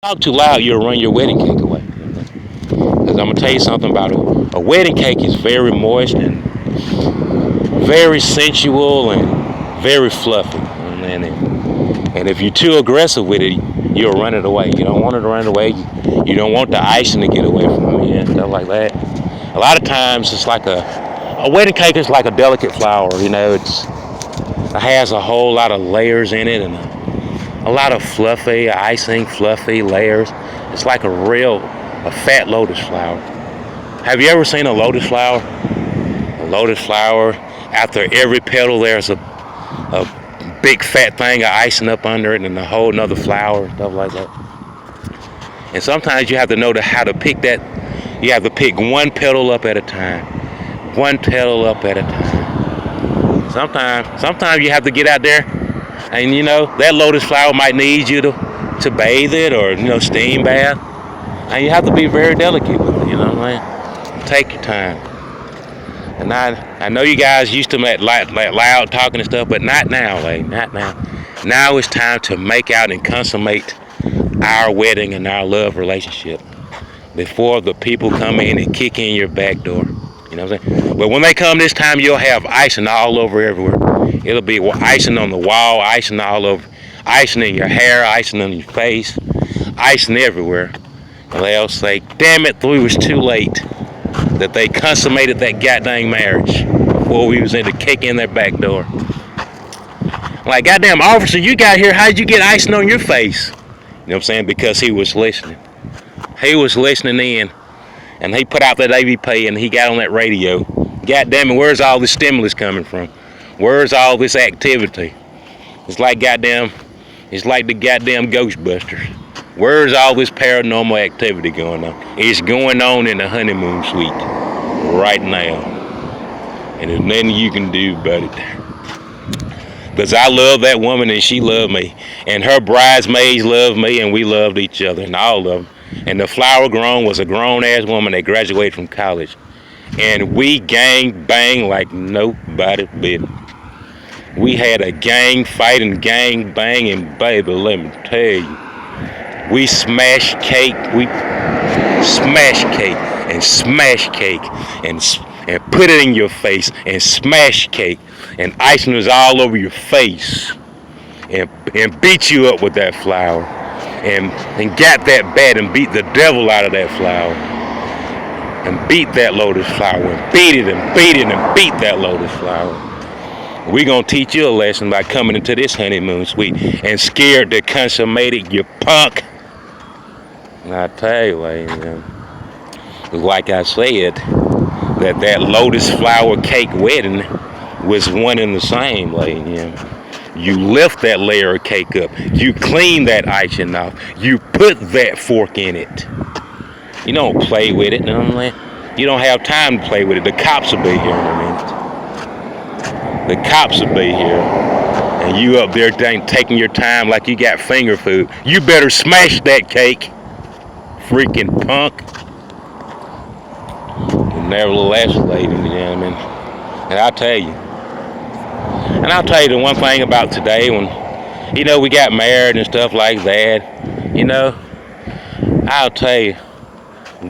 Talk too loud, you'll run your wedding cake away. Because I'm gonna tell you something about a wedding cake is very moist and very sensual and very fluffy. And if you're too aggressive with it, you'll run it away. You don't want it to run away. You don't want the icing to get away from it and stuff like that. A lot of times it's like a wedding cake is like a delicate flower. It has a whole lot of layers in it and a lot of fluffy icing, fluffy layers. It's like a fat lotus flower. Have you ever seen a lotus flower? A lotus flower, after every petal there's a big fat thing of icing up under it and a whole nother flower and stuff like that. And sometimes you have to know how to pick that. You have to pick one petal up at a time. One petal up at a time. Sometimes you have to get out there and that lotus flower might need you to bathe it or steam bath. And you have to be very delicate with it, what I'm saying? Take your time. And I know you guys used to like loud talking and stuff, but not now, not now. Now it's time to make out and consummate our wedding and our love relationship before the people come in and kick in your back door. You know what I'm saying? But when they come this time, you'll have icing all over everywhere. It'll be icing on the wall, icing all over, icing in your hair, icing on your face, icing everywhere. And they'll say, damn it, we was too late that they consummated that goddamn marriage before we was in to kick in their back door. Like, goddamn officer, you got here, how'd you get icing on your face? You know what I'm saying? Because he was listening. He was listening in, and he put out that AVP and he got on that radio. Goddamn it, where's all this stimulus coming from? Where's all this activity? It's like the goddamn Ghostbusters. Where's all this paranormal activity going on? It's going on in the honeymoon suite right now. And there's nothing you can do about it. Because I love that woman and she loved me. And her bridesmaids loved me and we loved each other and all of them. And the flower grown was a grown-ass woman that graduated from college. And we gang bang like nobody business. We had a gang fight and gang bang, and baby, let me tell you. We smashed cake, and put it in your face and smash cake and icing was all over your face and beat you up with that flower and got that bad and beat the devil out of that flower and beat that lotus flower and beat it and beat it and beat that lotus flower. We're going to teach you a lesson by coming into this honeymoon suite and scared to consummate it, you punk. And I tell you, like I said, that lotus flower cake wedding was one and the same, You lift that layer of cake up. You clean that icing off. You put that fork in it. You don't play with it, You don't have time to play with it. The cops will be here in a minute. The cops will be here. And you up there taking your time like you got finger food. You better smash that cake, freaking punk. And nevertheless, ladies and gentlemen, and I'll tell you the one thing about today when, we got married and stuff like that, I'll tell you,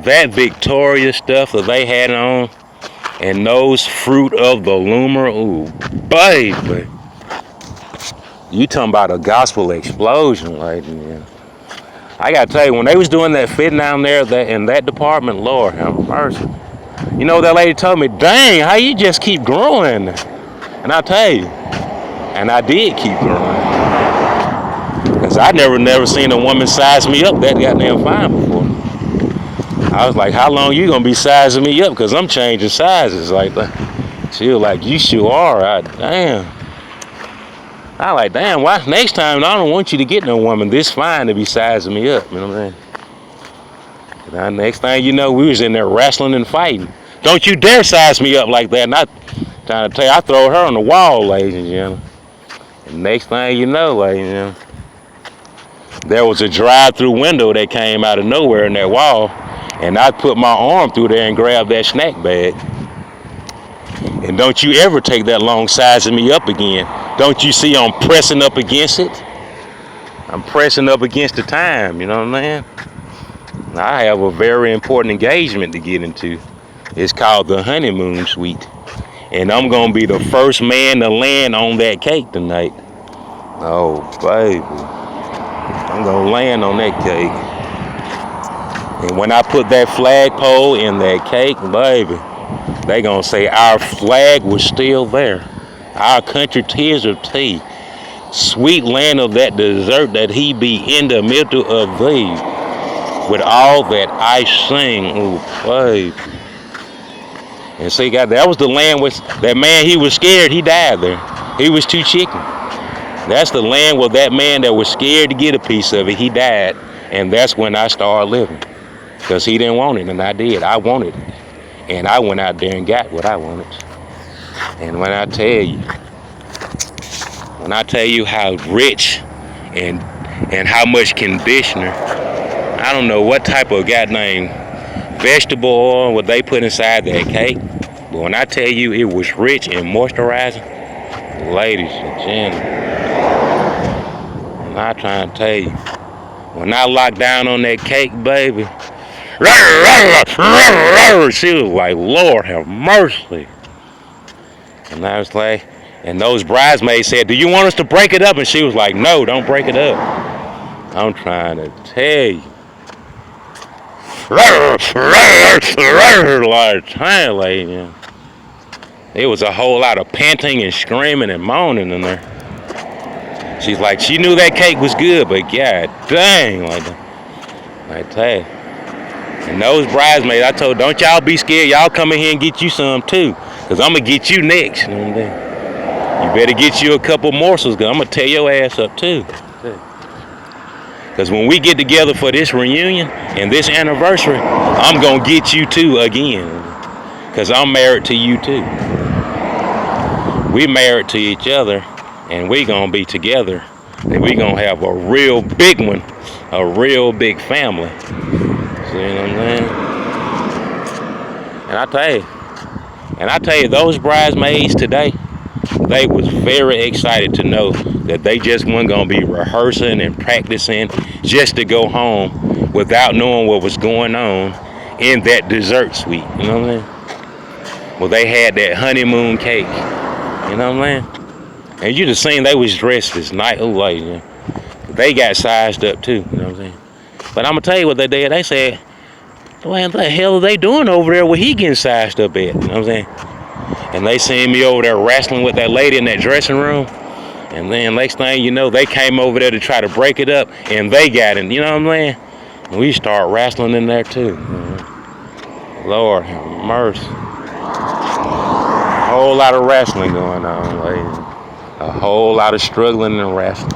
that Victoria stuff that they had on and those Fruit of the Loomer, ooh, baby. You talking about a gospel explosion, ladies and gentlemen. I gotta tell you, when they was doing that fitting down there in that department, Lord have mercy. That lady told me, dang, how you just keep growing? And I tell you, and I did keep growing. Because I never seen a woman size me up that goddamn fine before. I was like, how long you gonna be sizing me up? Because I'm changing sizes like that. She was like, you sure are. Damn. I like, damn, why next time I don't want you to get no woman this fine to be sizing me up. You know what I'm saying? And next thing you know, we was in there wrestling and fighting. Don't you dare size me up like that. And I trying to tell you, I throw her on the wall, ladies and gentlemen. And next thing you know, ladies and gentlemen, there was a drive-through window that came out of nowhere in that wall. And I put my arm through there and grabbed that snack bag. And don't you ever take that long sizing me up again. Don't you see I'm pressing up against it? I'm pressing up against the time, you know what I'm saying? I have a very important engagement to get into. It's called the honeymoon suite. And I'm gonna be the first man to land on that cake tonight. Oh, baby. I'm gonna land on that cake. And when I put that flagpole in that cake, baby, they gonna say our flag was still there. Our country tears of tea. Sweet land of that dessert that he be in the middle of thee. With all that I sing, ooh, baby. And see, God, that was the land where that man, he was scared, he died there. He was too chicken. That's the land where that man that was scared to get a piece of it, he died. And that's when I started living. Because he didn't want it, and I did. I wanted it. And I went out there and got what I wanted. And when I tell you how rich and how much conditioner, I don't know what type of goddamn vegetable oil would they put inside that cake. But when I tell you it was rich and moisturizing, ladies and gentlemen, I'm not trying to tell you. When I locked down on that cake, baby, she was like, Lord have mercy. And I was like, and those bridesmaids said, do you want us to break it up? And she was like, no, don't break it up. I'm trying to tell you. It was a whole lot of panting and screaming and moaning in there. She's like, she knew that cake was good, but god dang, like tell you. And those bridesmaids, I told, don't y'all be scared. Y'all come in here and get you some too, cause I'm gonna get you next. You know what I'm saying? You better get you a couple morsels, cause I'm gonna tear your ass up too. Because when we get together for this reunion and this anniversary, I'm going to get you too again. Because I'm married to you too. We married to each other and we going to be together. And we going to have a real big one, a real big family. See what I'm saying? And I tell you, those bridesmaids today, they was very excited to know that they just weren't going to be rehearsing and practicing just to go home without knowing what was going on in that dessert suite. You know what I'm saying? Well, they had that honeymoon cake. You know what I'm saying? And you just seen they was dressed as night. Oh, like, you know, they got sized up too. You know what I'm saying? But I'm going to tell you what they did. They said, what the hell are they doing over there where he getting sized up at? You know what I'm saying? And they seen me over there wrestling with that lady in that dressing room. And then next thing you know, they came over there to try to break it up, and they got it. You know what I'm saying? And we start wrestling in there too. Lord have mercy. A whole lot of wrestling going on, ladies. A whole lot of struggling and wrestling.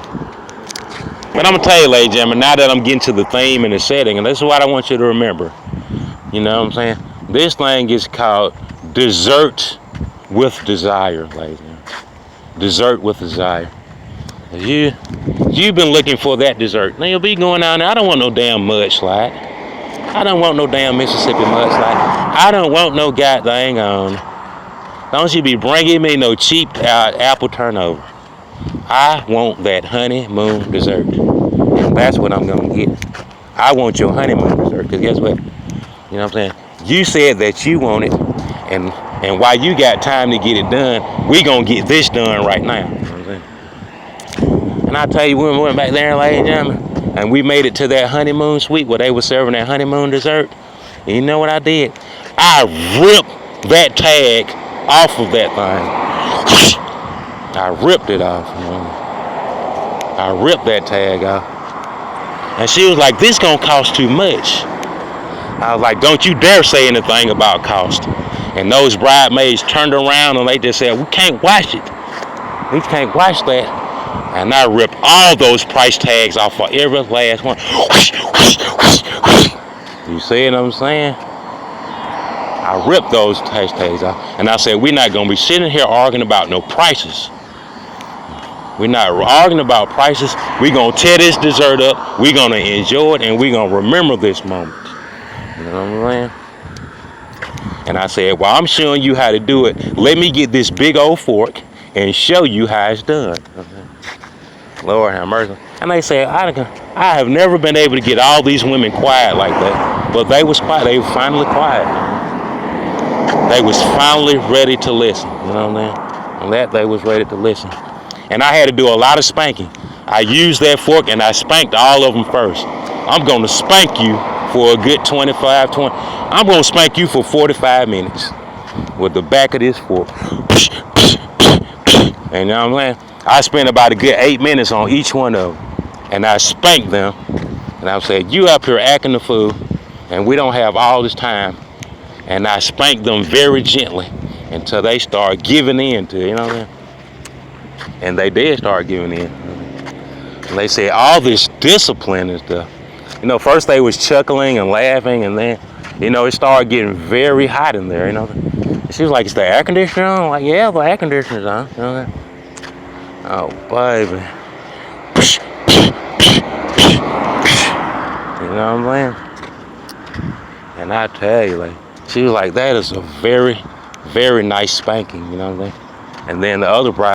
But I'm gonna tell you, ladies and gentlemen, now that I'm getting to the theme and the setting, and this is what I want you to remember. You know what I'm saying? This thing is called dessert with desire, ladies. Dessert with desire. You've been looking for that dessert. Now you'll be going down there. I don't want no damn mudslide. I don't want no damn Mississippi mudslide. I don't want no goddamn on. Don't you be bringing me no cheap apple turnover. I want that honeymoon dessert. And that's what I'm gonna get. I want your honeymoon dessert. Cause guess what? You know what I'm saying? You said that you want it, and while you got time to get it done, we gonna get this done right now. You know what I'm saying? And I tell you, when we went back there, ladies and gentlemen, and we made it to that honeymoon suite where they were serving that honeymoon dessert. And you know what I did? I ripped that tag off of that thing. I ripped it off. You know? I ripped that tag off. And she was like, this gonna cost too much. I was like, don't you dare say anything about cost. And those bridesmaids turned around and they just said, we can't wash it. We can't wash that. And I ripped all those price tags off for every last one. You see what I'm saying? I ripped those price tags off. And I said, we're not going to be sitting here arguing about no prices. We're not arguing about prices. We're going to tear this dessert up. We're going to enjoy it. And we're going to remember this moment. You know what I'm saying? And I said, well, I'm showing you how to do it. Let me get this big old fork and show you how it's done. Lord have mercy. And they said, I have never been able to get all these women quiet like that. But they was quiet. They were finally quiet. They was finally ready to listen. You know what I'm saying? And that they was ready to listen. And I had to do a lot of spanking. I used that fork and I spanked all of them first. I'm going to spank you for a good 20. I'm going to spank you for 45 minutes with the back of this fork. And you know what I'm saying? I spent about a good 8 minutes on each one of them. And I spanked them. And I said, you up here acting the fool. And we don't have all this time. And I spanked them very gently until they start giving in to it, you know what I mean? And they did start giving in. And they said all this discipline and stuff. You know, first they was chuckling and laughing, and then, you know, it started getting very hot in there, you know. She was like, is the air conditioner on? I'm like, yeah, the air conditioner's on. You know that? Oh, baby. You know what I'm saying? And I tell you, like, she was like, that is a very, very nice spanking, you know what I'm saying? And then the other bride